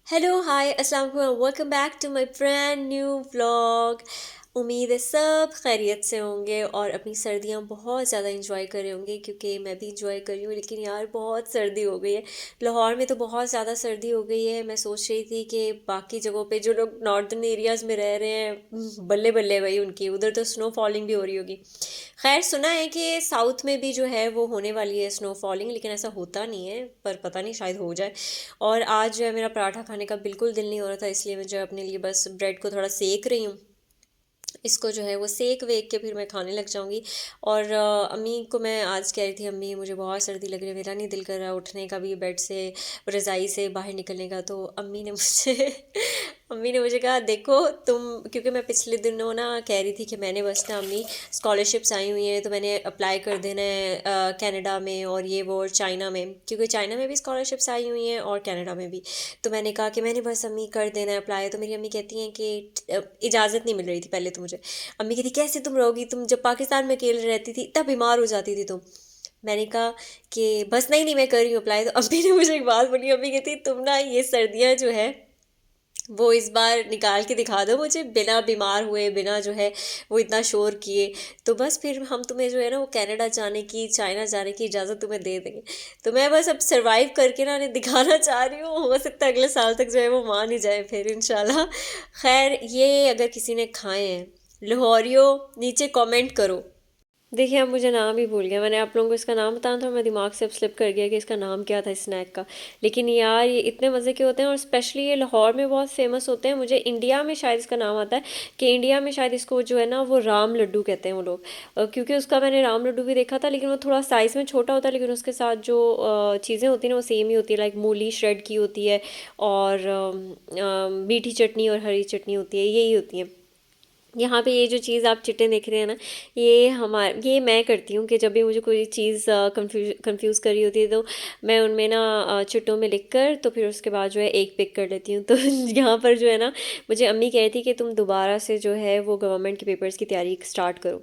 Hello hi अस्सलाम वालेकुम welcome back to my brand new vlog. उम्मीद है सब खैरियत से होंगे और अपनी सर्दियाँ बहुत ज़्यादा इंजॉय कर रहे होंगे क्योंकि मैं भी इंजॉय कर रही हूँ। लेकिन यार बहुत सर्दी हो गई है, लाहौर में तो बहुत ज़्यादा सर्दी हो गई है। मैं सोच रही थी कि बाकी जगहों पे जो लोग नॉर्दर्न एरियाज़ में रह रहे हैं बल्ले बल्ले भाई, उनकी उधर तो स्नो फॉलिंग भी हो रही होगी। खैर सुना है कि साउथ में भी जो है वो होने वाली है स्नो फॉलिंग, लेकिन ऐसा होता नहीं है, पर पता नहीं शायद हो जाए। और आज जो है मेरा पराठा खाने का बिल्कुल दिल नहीं हो रहा था, इसलिए मैं जो है अपने लिए बस ब्रेड को थोड़ा सेक रही हूँ। इसको जो है वो सेक वेक के फिर मैं खाने लग जाऊंगी। और अम्मी को मैं आज कह रही थी, अम्मी मुझे बहुत सर्दी लग रही है, मेरा नहीं दिल कर रहा उठने का भी बेड से, रज़ाई से बाहर निकलने का। तो अम्मी ने मुझे अम्मी ने मुझे कहा देखो तुम, क्योंकि मैं पिछले दिनों ना कह रही थी कि मैंने बस ना अम्मी स्कॉलरशिप्स आई हुई हैं तो मैंने अप्लाई कर देना है कनाडा में और ये वो और चाइना में, क्योंकि चाइना में भी स्कॉलरशिप्स आई हुई हैं और कनाडा में भी। तो मैंने कहा कि मैंने बस अम्मी कर देना है अप्लाई। तो मेरी अम्मी कहती हैं कि इजाज़त नहीं मिल रही थी पहले तो मुझे। अम्मी कहती कैसे तुम रहोगी, तुम जब पाकिस्तान में अकेले रहती थी तब बीमार हो जाती थी तुम। मैंने कहा कि बस नहीं नहीं मैं कर रही हूँ अप्लाई। तो अम्मी ने मुझे एक बात बोली, अम्मी कहती तुम ना ये सर्दियाँ जो है वो इस बार निकाल के दिखा दो मुझे, बिना बीमार हुए, बिना जो है वो इतना शोर किए। तो बस फिर हम तुम्हें जो है ना वो कनाडा जाने की, चाइना जाने की इजाज़त तुम्हें दे देंगे। तो मैं बस अब सरवाइव करके ना उन्हें दिखाना चाह रही हूँ, हो सकता है अगले साल तक जो है वो मान ही जाए फिर इंशाल्लाह। खैर ये अगर किसी ने खाए हैं लाहौरियो, नीचे कमेंट करो। देखिए अब मुझे नाम ही भूल गया, मैंने आप लोगों को इसका नाम बताया था, मेरे दिमाग से अब स्लिप कर गया कि इसका नाम क्या था इस स्नैक का। लेकिन यार ये इतने मज़े के होते हैं और स्पेशली ये लाहौर में बहुत फेमस होते हैं। मुझे इंडिया में शायद इसका नाम आता है कि इंडिया में शायद इसको जो है ना वो राम लड्डू कहते हैं वो लोग। क्योंकि उसका मैंने राम लड्डू भी देखा था, लेकिन वो थोड़ा साइज़ में छोटा होता है, लेकिन उसके साथ जो चीज़ें होती हैं ना वो सेम ही होती है, लाइक मूली श्रेड की होती है और मीठी चटनी और हरी चटनी होती है, यही होती है। यहाँ पे ये जो चीज़ आप चिट्टे देख रहे हैं ना, ये मैं करती हूँ कि जब भी मुझे कोई चीज़ कंफ्यूज कर रही होती है तो मैं उनमें ना चिट्टों में लिख कर तो फिर उसके बाद जो है एक पिक कर लेती हूँ। तो यहाँ पर जो है ना मुझे अम्मी कह रही थी कि तुम दोबारा से जो है वो गवर्नमेंट के पेपर्स की तैयारी स्टार्ट करो।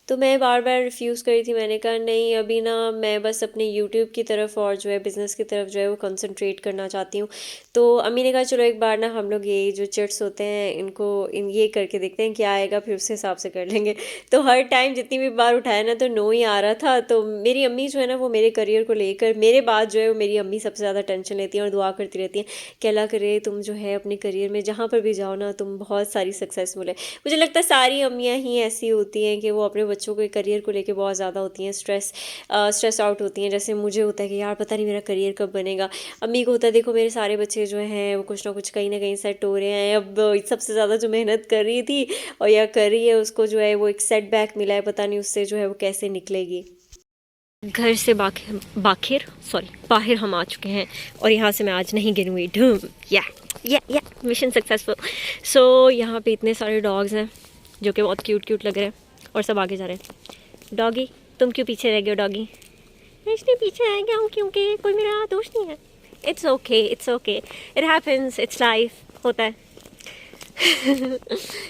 तो मैं बार बार रिफ्यूज़ करी थी, मैंने कहा नहीं अभी ना मैं बस अपने यूट्यूब की तरफ और जो है बिज़नेस की तरफ जो है वो कंसंट्रेट करना चाहती हूँ। तो अम्मी ने कहा चलो एक बार ना हम लोग ये जो चिट्स होते हैं इनको ये करके देखते हैं क्या आएगा, फिर उस हिसाब से कर लेंगे। तो हर टाइम जितनी भी बार उठाया ना तो नो ही आ रहा था। तो मेरी अम्मी जो है ना वो मेरे करियर को लेकर, मेरे बाद जो है वो मेरी अम्मी सबसे ज़्यादा टेंशन लेती हैं और दुआ करती रहती हैं कि अल्लाह करे तुम जो है अपने करियर में जहाँ पर भी जाओ ना तुम बहुत सारी सक्सेस मिले। मुझे लगता है सारी अम्मियाँ ही ऐसी होती हैं कि वो अपने बच्चों के करियर को लेके बहुत ज़्यादा होती हैं स्ट्रेस आउट होती हैं। जैसे मुझे होता है कि यार पता नहीं मेरा करियर कब बनेगा, अम्मी को होता है देखो मेरे सारे बच्चे जो हैं वो कुछ ना कुछ कहीं ना कहीं सेट हो रहे हैं। अब सबसे ज़्यादा जो मेहनत कर रही थी और या कर रही है उसको जो है वो एक सेटबैक मिला है, पता नहीं उससे जो है वो कैसे निकलेगी। घर से बाहर हम आ चुके हैं और यहाँ से मैं आज नहीं गिरूँगी। ढूम या मिशन सक्सेसफुल। सो यहाँ पे इतने सारे डॉग्स हैं जो कि बहुत क्यूट क्यूट लग रहे हैं और सब आगे जा रहे हैं। डॉगी तुम क्यों पीछे रह गए हो डॉगी? मैं इसलिए पीछे रह गया हूँ क्योंकि कोई मेरा दोस्त नहीं है। It's okay it happens, it's life, होता है।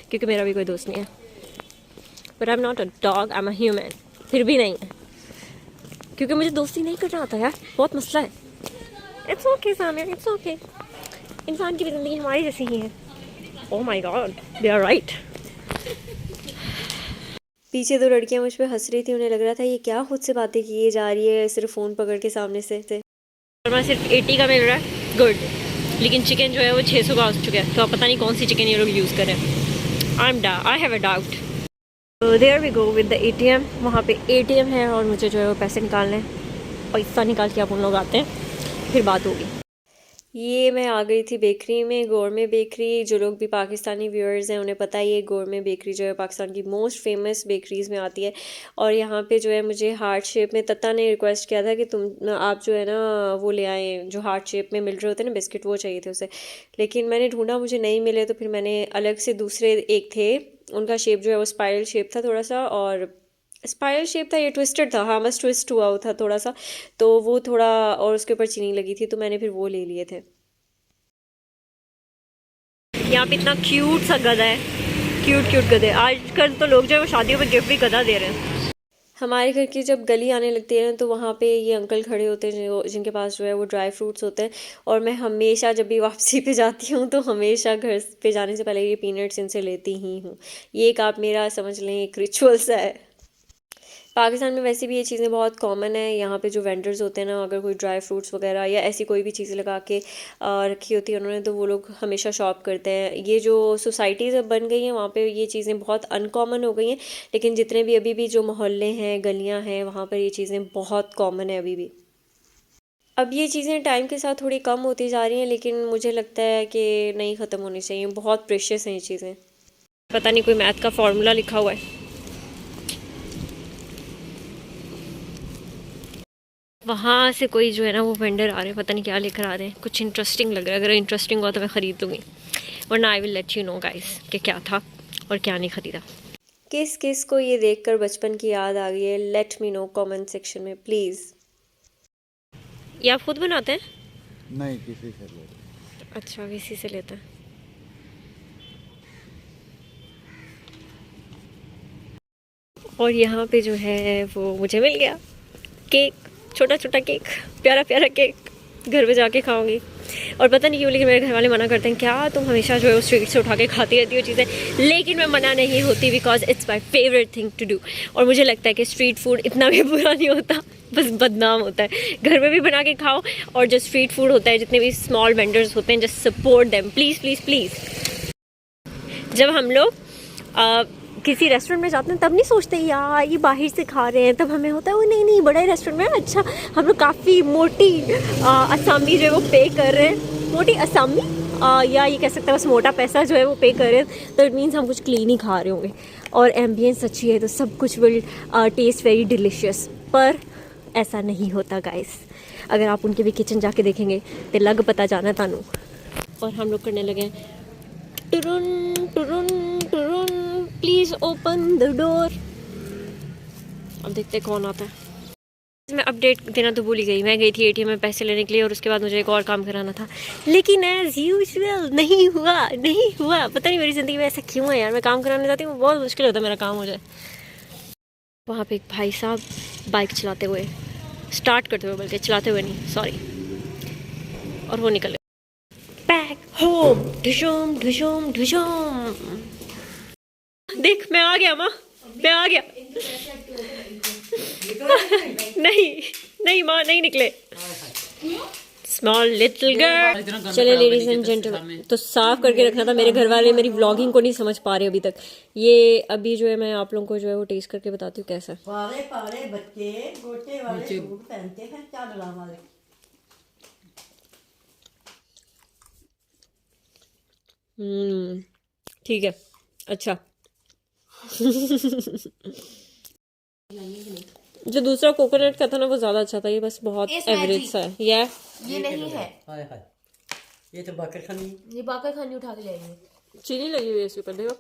क्योंकि मेरा भी कोई दोस्त नहीं है। But I am not a dog, I am a human. फिर भी नहीं है क्योंकि मुझे दोस्ती नहीं करना आता यार, बहुत मसला है। It's okay Samia, it's okay. इंसान की भी ज़िंदगी हमारी जैसी ही है। Oh my God, they are right. पीछे दो लड़कियां मुझ पे हंस रही थी, उन्हें लग रहा था ये क्या खुद से बातें किए जा रही है सिर्फ फ़ोन पकड़ के सामने से। और मैं सिर्फ 80 का मिल रहा है, गुड। लेकिन चिकन जो है वो 600 का हो चुका है, तो अब पता नहीं कौन सी चिकन ये लोग यूज़ करें। I have a doubt. There we go with the ATM। वहाँ पे ATM है और मुझे जो है वो पैसे निकालने हैं। पैसा निकाल के आप उन लोग आते हैं, फिर बात होगी। ये मैं आ गई थी बेकरी में, गोरमे बेकरी। जो लोग भी पाकिस्तानी व्यूअर्स हैं उन्हें पता है ये गोरमे बेकरी जो है पाकिस्तान की मोस्ट फेमस बेकरीज़ में आती है। और यहाँ पे जो है मुझे हार्ट शेप में, तत्ता ने रिक्वेस्ट किया था कि तुम आप जो है ना वो ले आए जो हार्ट शेप में मिल रहे होते हैं ना बिस्किट, वो चाहिए थे उसे। लेकिन मैंने ढूंढा, मुझे नहीं मिले, तो फिर मैंने अलग से दूसरे एक थे, उनका शेप जो है वो स्पाइरल शेप था थोड़ा सा, और स्पाइरल शेप था, ये ट्विस्टेड था, हाँ बस ट्विस्ट हुआ था थोड़ा सा। तो वो थोड़ा, और उसके ऊपर चीनी लगी थी, तो मैंने फिर वो ले लिए थे। यहाँ पे इतना क्यूट सा गधा है, क्यूट क्यूट गधे। आजकल तो लोग जो है वो शादियों में गिफ्ट भी गधा दे रहे हैं। हमारे घर की जब गली आने लगती है ना तो वहाँ पे ये अंकल खड़े होते हैं जो जिनके पास जो है वो ड्राई फ्रूट्स होते हैं। और मैं हमेशा जब भी वापसी पे जाती हूँ तो हमेशा घर पे जाने से पहले ये पीनट्स इनसे लेती ही हूँ। ये एक आप मेरा समझ लें एक रिचुअल सा है। पाकिस्तान में वैसे भी ये चीज़ें बहुत कॉमन है। यहाँ पे जो वेंडर्स होते हैं ना, अगर कोई ड्राई फ्रूट्स वगैरह या ऐसी कोई भी चीज़ें लगा के रखी होती है उन्होंने, तो वो लोग हमेशा शॉप करते हैं। ये जो सोसाइटीज़ अब बन गई हैं वहाँ पे ये चीज़ें बहुत अनकॉमन हो गई हैं, लेकिन जितने भी अभी भी जो मोहल्ले हैं गलियाँ हैं वहाँ पर ये चीज़ें बहुत कॉमन है अभी भी। अब ये चीज़ें टाइम के साथ थोड़ी कम होती जा रही हैं, लेकिन मुझे लगता है कि नहीं ख़त्म होनी चाहिए। बहुत प्रेशियस हैं ये चीज़ें। पता नहीं कोई मैथ का फार्मूला लिखा हुआ है। वहाँ से कोई जो है ना वो वेंडर आ रहे हैं, पता नहीं क्या लेकर आ रहे हैं। कुछ इंटरेस्टिंग लग रहा है, अगर इंटरेस्टिंग हुआ तो मैं ख़रीद लूँगी, वरना I will let you know guys कि क्या था और क्या नहीं ख़रीदा। किस किस को ये देखकर बचपन की याद आ गई है, let me know comment section में प्लीज़। ये आप खुद बनाते हैं? नहीं, किसी से ले। अच्छा, किसी से लेते हैं। और यहाँ पे जो है वो मुझे मिल गया केक, छोटा छोटा केक, प्यारा प्यारा केक। घर पे जाके खाऊंगी। और पता नहीं क्यों लेकिन मेरे घर वाले मना करते हैं, क्या तुम हमेशा जो है वो स्ट्रीट से उठा के खाती रहती हो चीज़ें। लेकिन मैं मना नहीं होती because it's my favourite thing to do. और मुझे लगता है कि स्ट्रीट फूड इतना भी बुरा नहीं होता, बस बदनाम होता है। घर में भी बना के खाओ, और जो स्ट्रीट फूड होता है, जितने भी स्मॉल वेंडर्स होते हैं, just support them please please please. जब हम लोग किसी रेस्टोरेंट में जाते हैं तब नहीं सोचते यार ये बाहर से खा रहे हैं, तब हमें होता है वो नहीं नहीं बड़ा ही रेस्टोरेंट में अच्छा हम लोग काफ़ी मोटी असामी जो है वो पे कर रहे हैं। मोटी असामी या ये कह सकते हैं बस मोटा पैसा जो है वो पे कर रहे हैं, तो इट मीन्स हम कुछ क्लीन ही खा रहे होंगे। और एम्बियंस अच्छी है तो सब कुछ विल टेस्ट वेरी डिलीशियस। पर ऐसा नहीं होता गाइस। अगर आप उनके भी किचन जाके देखेंगे तो लग पता जाना तानू। और हम लोग करने लगे टुरुन टुरुन टुरुन, प्लीज़ ओपन द डोर। अब देखते कौन आता है। मैं अपडेट देना तो भूल ही गई। मैं गई थी एटीएम में पैसे लेने के लिए और उसके बाद मुझे एक और काम कराना था, लेकिन एज यूजुअल नहीं हुआ नहीं हुआ। पता नहीं मेरी ज़िंदगी में ऐसा क्यों है यार। मैं काम कराने जाती हूँ बहुत मुश्किल होता है मेरा काम हो जाए। वहाँ पे एक भाई साहब बाइक चलाते हुए, स्टार्ट करते हुए बल्कि, चलाते हुए नहीं सॉरी, और वो निकल गए। बैक होम ढुशुम ढुशुम ढुशुम। देख मैं आ गया माँ, मैं आ गया। नहीं नहीं माँ नहीं निकले। Small little girl. चले लेडीज एंड जेंटलमैन, तो साफ करके रखना था। मेरे घर वाले मेरी व्लॉगिंग को नहीं समझ पा रहे अभी तक। ये अभी जो है मैं आप लोगों को जो है वो टेस्ट करके बताती हूँ कैसा। पाले पाले बच्चे गोटे वाले सूट पहनते हैं चादरा वाले। ठीक है, अच्छा। जो दूसरा कोकोनट का था ना वो ज्यादा अच्छा था, ये बस बहुत एवरेज सा है। ये नहीं है, हाय हाय, ये तो बाकर खानी। ये बाकर खानी उठा के जाएंगे। चीनी लगी हुई है इसके ऊपर देखो।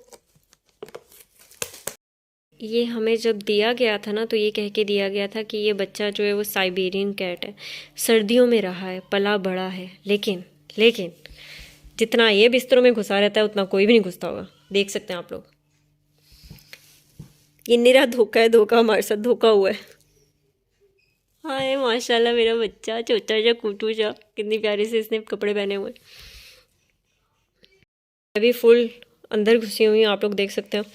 ये हमें जब दिया गया था ना तो ये कह के दिया गया था कि ये बच्चा जो है वो साइबेरियन कैट है, सर्दियों में रहा है, पला बड़ा है, लेकिन लेकिन जितना ये बिस्तरों में घुसा रहता है उतना कोई भी नहीं घुसता होगा। देख सकते हैं आप लोग। ये निरा धोखा है, धोखा हमारे साथ धोखा हुआ है। हाय माशाल्लाह मेरा बच्चा छोटा सा कुटू सा, कितनी प्यारी से इसने कपड़े पहने हुए। अभी फुल अंदर घुसी हुई हूँ, आप लोग देख सकते हैं।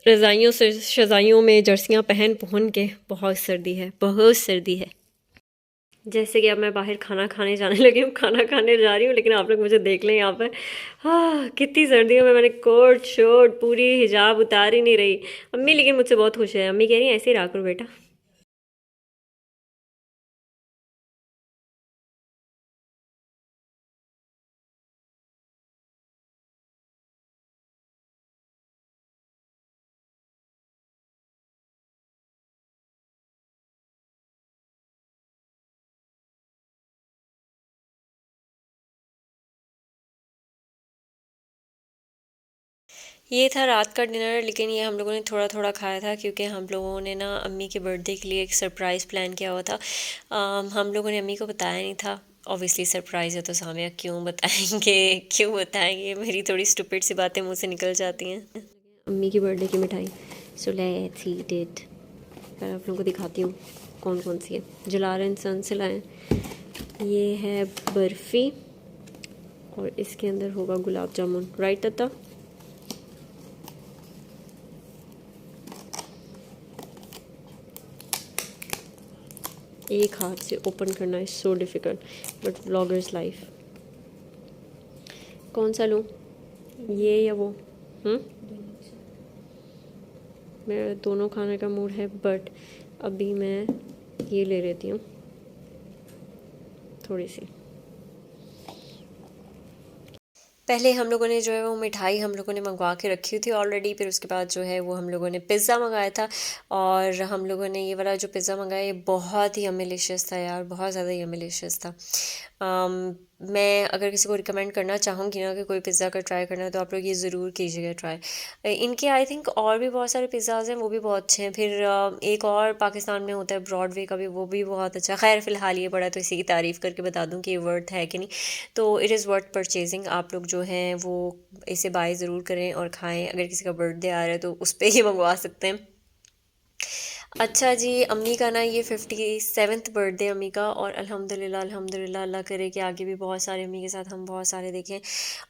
रज़ाइयों से शज़ाइयों में जर्सियाँ पहन पहन के बहुत सर्दी है, बहुत सर्दी है। जैसे कि अब मैं बाहर खाना खाने जाने लगी हूँ, खाना खाने जा रही हूँ, लेकिन आप लोग मुझे देख लें यहाँ पर। कितनी सर्दियों में मैंने कोट शोट पूरी हिजाब उतार ही नहीं रही। अम्मी लेकिन मुझसे बहुत खुश है। अम्मी कह रही है ऐसे ही रहा करो बेटा। ये था रात का डिनर, लेकिन ये हम लोगों ने थोड़ा थोड़ा खाया था क्योंकि हम लोगों ने ना अम्मी के बर्थडे के लिए एक सरप्राइज़ प्लान किया हुआ था। हम लोगों ने अम्मी को बताया नहीं था। ऑब्वियसली सरप्राइज़ है तो सामिया क्यों बताएंगे, क्यों बताएंगे। मेरी थोड़ी स्टूपिड सी बातें मुंह से निकल जाती हैं। अम्मी की बर्थडे की मिठाई, सो लेट्स ईट इट। पहले आप लोगों को दिखाती हूँ कौन कौन सी है। जलाल एंड सन से लाए। ये है बर्फ़ी और इसके अंदर होगा गुलाब जामुन, राइट तता? एक हाथ से ओपन करना is so difficult, but vloggers life. कौन सा लूँ, ये या वो? मेरा दोनों खाने का मूड है, बट अभी मैं ये ले लेती हूँ थोड़ी सी। पहले हम लोगों ने जो है वो मिठाई हम लोगों ने मंगवा के रखी हुई थी ऑलरेडी। फिर उसके बाद जो है वो हम लोगों ने पिज़्ज़ा मंगाया था, और हम लोगों ने ये वाला जो पिज़्ज़ा मंगाया ये बहुत ही यम्मिलिशियस था यार, बहुत ज़्यादा यम्मिलिशियस था। मैं अगर किसी को रिकमेंड करना चाहूँगी ना कि कोई पिज़्ज़ा का ट्राई करना है तो आप लोग ये ज़रूर कीजिएगा ट्राई। इनके आई थिंक और भी बहुत सारे पिज़्ज़ाज़ हैं, वो भी बहुत अच्छे हैं। फिर एक और पाकिस्तान में होता है ब्रॉडवे का भी, वो भी बहुत अच्छा। खैर फ़िलहाल ये पड़ा तो इसी की तारीफ़ करके बता दूँ कि ये वर्थ है कि नहीं। तो इट इज़ वर्थ परचेजिंग। आप लोग जो हैं वो इसे बाय ज़रूर करें और खाएं। अगर किसी का बर्थडे आ रहा है तो उस पर ही मंगवा सकते हैं। अच्छा जी, अम्मी का ना ये 57th बर्थडे अम्मी का, और अल्हम्दुलिल्लाह अल्हम्दुलिल्लाह, अल्लाह करे कि आगे भी बहुत सारे अम्मी के साथ हम बहुत सारे देखें।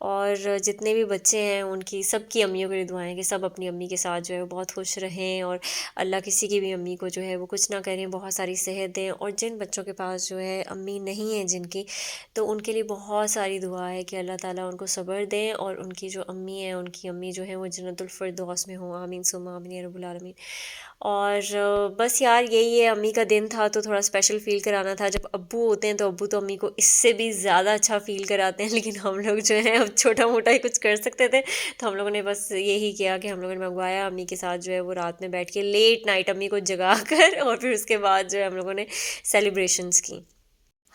और जितने भी बच्चे हैं उनकी सबकी अम्मियों के लिए दुआएं कि सब अपनी अम्मी के साथ जो है वो बहुत खुश रहें, और अल्लाह किसी की भी अम्मी को जो है वो कुछ ना करें, बहुत सारी सेहत दें। और जिन बच्चों के पास जो है अम्मी नहीं है जिनकी, तो उनके लिए बहुत सारी दुआ है कि अल्लाह ताला उनको सब्र दें, और उनकी जो अम्मी है उनकी अम्मी जो है वो जन्नतुल फिरदौस में हो। आमीन सुम्मा आमीन या रब्बुल आलमीन। और बस यार यही है, अम्मी का दिन था तो थोड़ा स्पेशल फ़ील कराना था। जब अब्बू होते हैं तो अब्बू तो अम्मी को इससे भी ज़्यादा अच्छा फ़ील कराते हैं, लेकिन हम लोग जो है अब छोटा मोटा ही कुछ कर सकते थे, तो हम लोगों ने बस यही किया कि हम लोगों ने मंगवाया। अम्मी के साथ जो है वो रात में बैठ के लेट नाइट अम्मी को जगा कर और फिर उसके बाद जो है हम लोगों ने सेलिब्रेशंस की।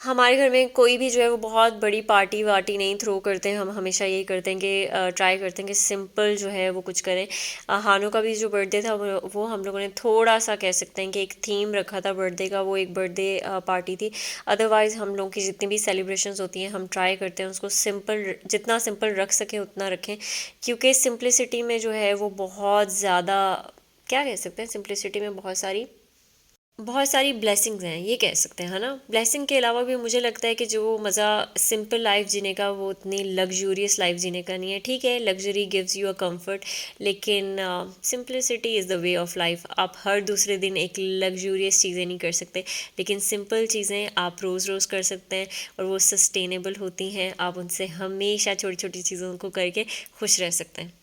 हमारे घर में कोई भी जो है वो बहुत बड़ी पार्टी वार्टी नहीं थ्रो करते हैं। हम हमेशा यही करते हैं कि ट्राई करते हैं कि सिंपल जो है वो कुछ करें। हानो का भी जो बर्थडे था वो हम लोगों ने थोड़ा सा कह सकते हैं कि एक थीम रखा था बर्थडे का, वो एक बर्थडे पार्टी थी। अदरवाइज़ हम लोग की जितनी भी सेलिब्रेशंस होती हैं हम ट्राई करते हैं उसको सिंपल, जितना सिंपल रख सकें उतना रखें, क्योंकि सिंप्लिसिटी में जो है वो बहुत ज़्यादा, क्या कह सकते हैं, सिंप्लिसिटी में बहुत सारी ब्लेसिंग्स हैं, ये कह सकते हैं, है ना। ब्लेसिंग के अलावा भी मुझे लगता है कि जो मज़ा सिंपल लाइफ जीने का वो उतनी लग्जूरियस लाइफ जीने का नहीं है। ठीक है, luxury gives you a comfort, लेकिन simplicity is the way of life. आप हर दूसरे दिन एक लग्जूरियस चीज़ें नहीं कर सकते, लेकिन सिंपल चीज़ें आप रोज़ रोज़ कर सकते हैं और वो सस्टेनेबल होती हैं। आप उनसे हमेशा छोटी छोटी चीज़ों को करके खुश रह सकते हैं।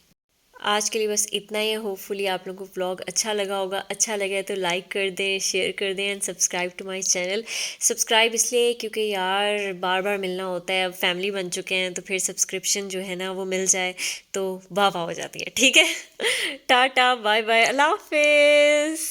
आज के लिए बस इतना ही है। होपफुली आप लोगों को व्लॉग अच्छा लगा होगा। अच्छा लगा है तो लाइक कर दें, शेयर कर दें, and subscribe to my channel. Subscribe इसलिए क्योंकि यार बार बार मिलना होता है, अब फैमिली बन चुके हैं तो फिर सब्सक्रिप्शन जो है ना वो मिल जाए तो वाह वाह हो जाती है। ठीक है। टाटा बाय बाय, अल्लाह हाफिज़।